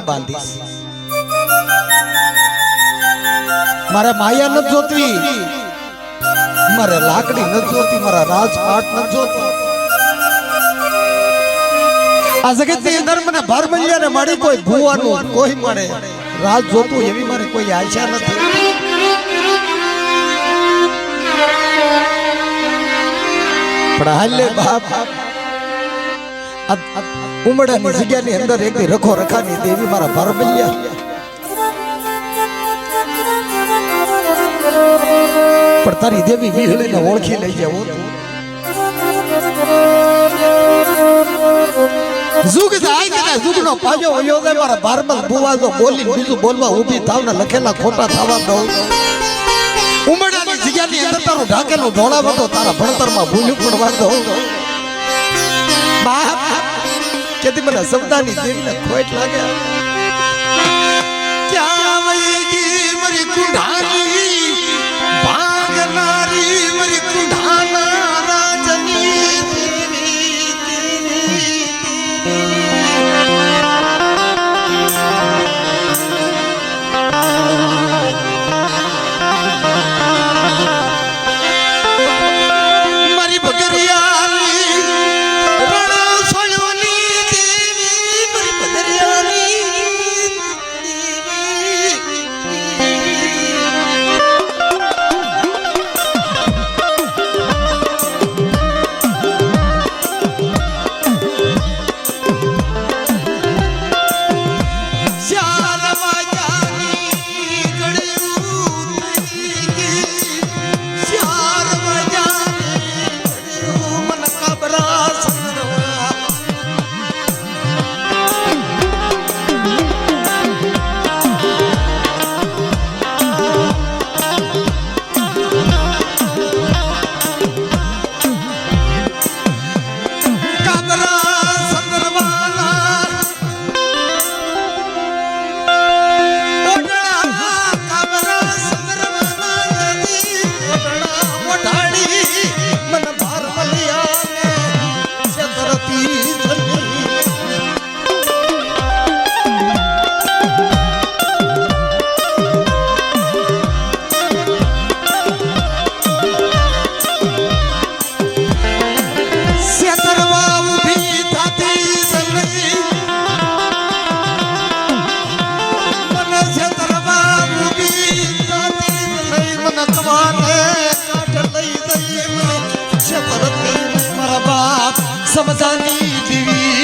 બાંધીશ મારે માયા ન જોતી મારે લાકડી ન જોતી મારા રાજપાટ ન જોતી આ જગતની અંદર મને ભારમલિયાને માડી કોઈ ભૂવાનું કોઈ મળે રાજ જોતું એવી મારે કોઈ આશા નથી પણ હાલે બાપ ઉમડાની જગ્યાની અંદર એક રખો રખાની દેવી મારા ભારમલિયા પણ તારી દેવી વિહળીને ઓળખી લઈ જાવ જુગ જાય કે જુગનો પાજો હોયો દે મારા ભારમલ બુવા જો બોલી બીજું બોલવા ઊભી થાવને લખેલા ખોટા થવા દઉં ઉમડાની જગ્યાની અંદર તારું ઢાકેલું ઢોળાવો તો તારા ભણતરમાં ભૂલ્યું પણ વાંધો બાપ કેતી મને શબ્દાની દેવીને ખોટ લાગે ક્યાં વઈ ગઈ મારી કુંઢાની ભાગનારી મારી કુંઢાના રાજની સમજાની દેવી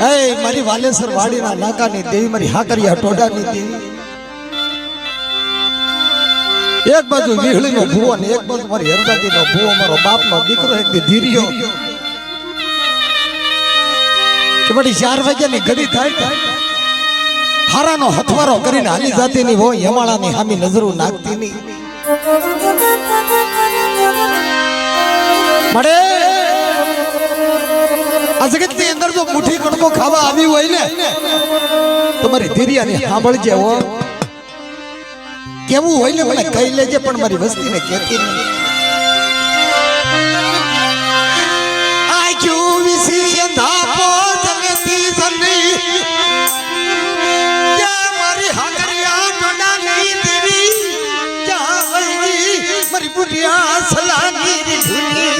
એ મારી વાલેસર વાડીના નાકાની દેવી મારી હાકરિયા ટોડાની દેવી એક બાજુ વિહળીનો ભૂવો ને એક બાજુ મારી હરદાદીનો ભૂવો મારો બાપનો દીકરો એક ધીર્યો કે બડી 4 વાગ્યાની ઘડી થાય હારાનો હથવારો કરીને હાલી જાતીની હોય યમાળાની હામી નજરો નાખતીની મળે આ જગતની અંદર જો મુઠ્ઠી કણકો ખાવા આવી હોય ને તમારી ધીરિયાને સાંભળજે હો કેવું હોય ને મને કહી લેજે પણ મારી વસ્તીને કહેતી નહીં આ જો વિસી અંધાપો જગતી જની જા મારી હાકરિયા ટોડાની દેવી જા વઈ મારી બુઢિયા સલાની ધૂની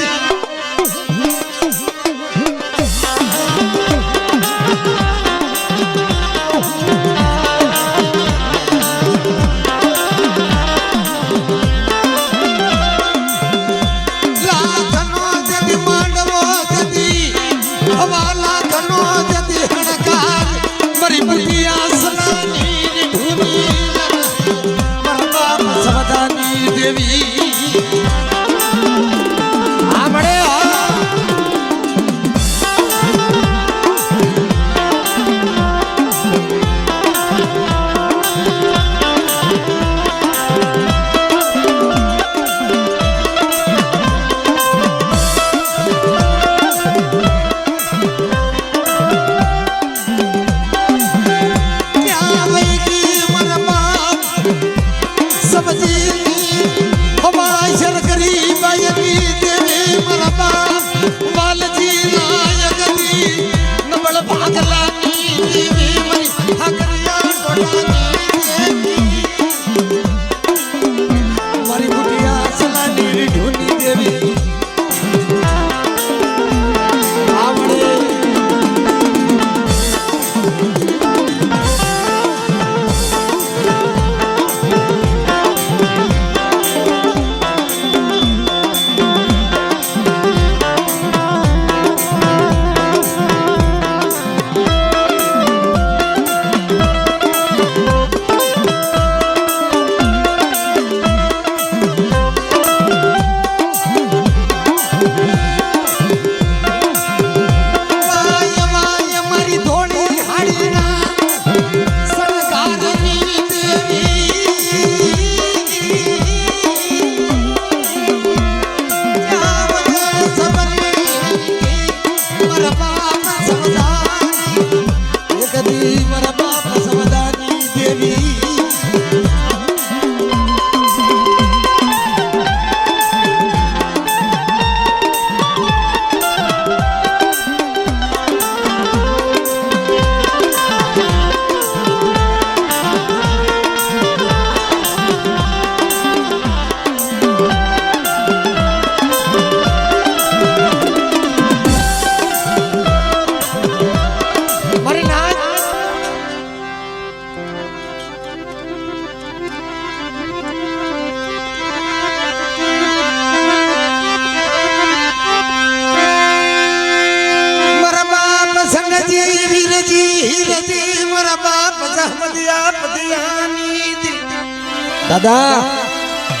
દાદા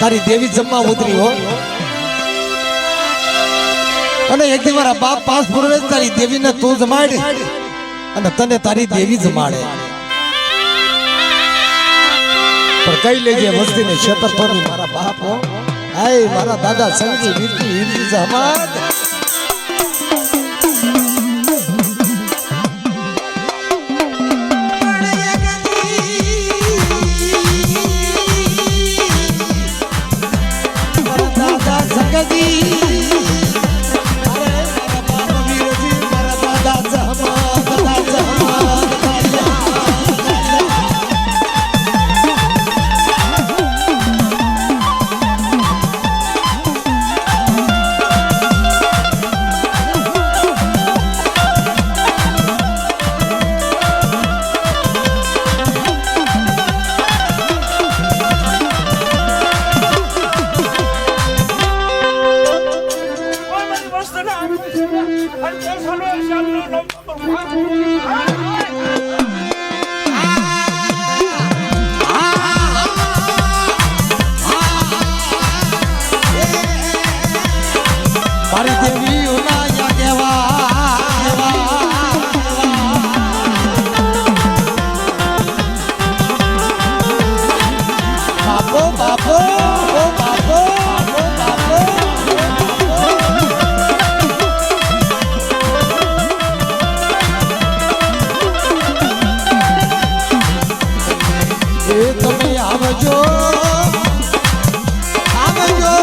તારી દેવી જમવા ઉતરી હો અને એક દી મારા બાપ પાસ પૂર્વે તારી દેવીને તું જમાડ અને તને તારી દેવી જમાડે પણ કઈ લેજે વસ્તીને છેતરપણી મારા બાપ હો આય મારા દાદા સંગી Virji Hirji જમાડ What's the name? મારી દેવી ઉનાયા દેવા બાપો બાપો ઓ બાપો બાપો એ તમે આવજો આવજો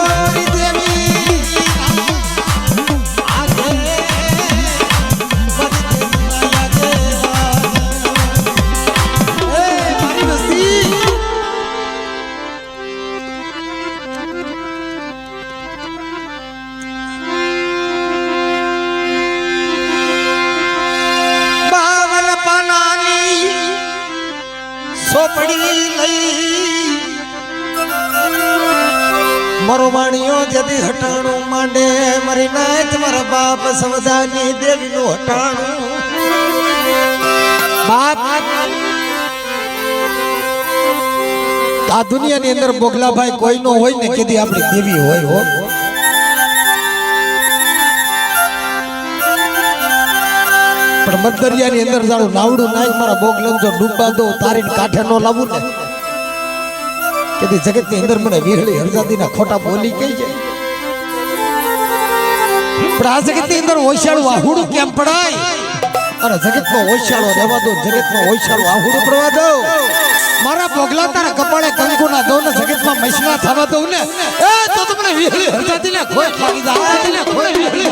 દેવી ચોપડી લઈ મારો વાણીઓ જદી હટાણું માંડે મારી નાચ મારા બાપ સવદાની દેવીનું હટાણું બાપ આ દુનિયાની અંદર બોગલાભાઈ કોઈનો હોય ને કદી આપણી દેવી હોય હો પણ મધદરિયાની અંદર જાણું નાવડું નાય મારા બોગલન જો ડૂબા દો તારીને કાંઠે નો લાવું ને કે જગતની અંદર મને વીરળી હરજાદીના ખોટા બોલી કઈ જાય પણ આ જગતની અંદર ઓછાળું આહુડું કેમ પડાય અને જગતમાં ઓછાળો રહેવા દો જગતમાં ઓછાળું આહુડું પડવા દો મારા બોગલા તારા કપાળે કંકુ ના દો ને જગતમાં મૈસના થવા દઉં ને એ તો તમને વીરળી હરજાદીના ખોટ લાગી જાય ખોટ વીરળી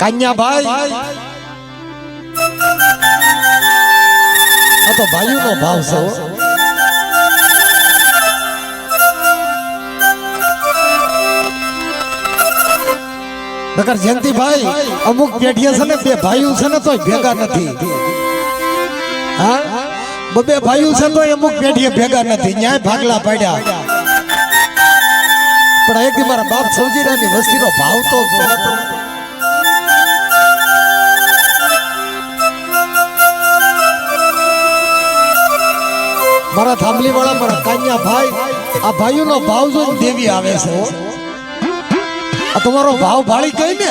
કન્યા ભાઈ આ તો ભાઈઓનો ભાવ છે નકર જયંતિભાઈ અમુક પેઢીએ છે ને બે ભાઈઓ છે ને તો ભેગા નથી હા બબે ભાઈઓ છે તો અમુક પેઢીએ ભેગા નથી ન્યાય ભાગલા પાડ્યા પણ એક દી મારા બાપ સૌજીરાની વસ્તીનો ભાવ તો મારા થાંભલી વાળા મારા કાન્યા ભાઈ આ ભાઈઓનો ભાવ જો દેવી આવે છે આ તમારો ભાવ ભાળી ગઈ ને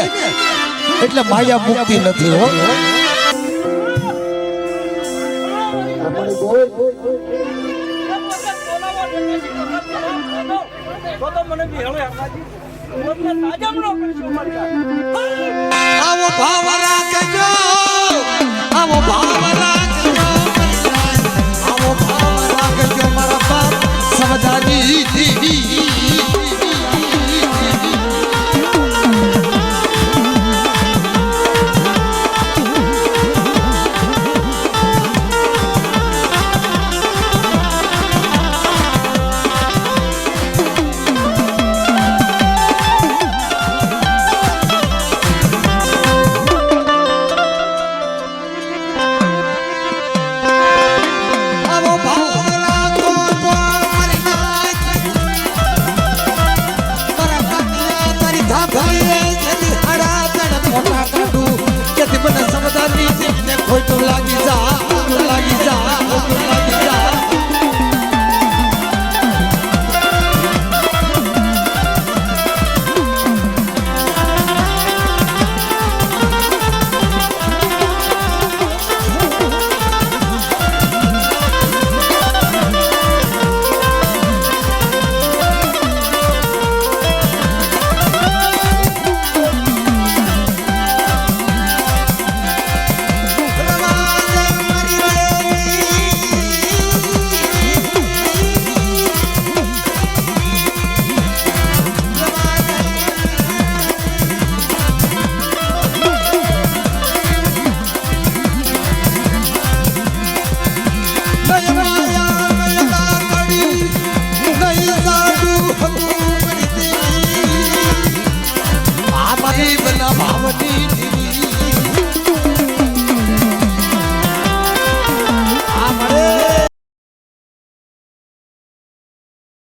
એટલે માયા મુક્તિ નથી હો આવો ભાવ રાખજો આવો ભાવ રાખજો આવો ભાવ રાખજો મારા બાપ સમજાની ખોટું લાગી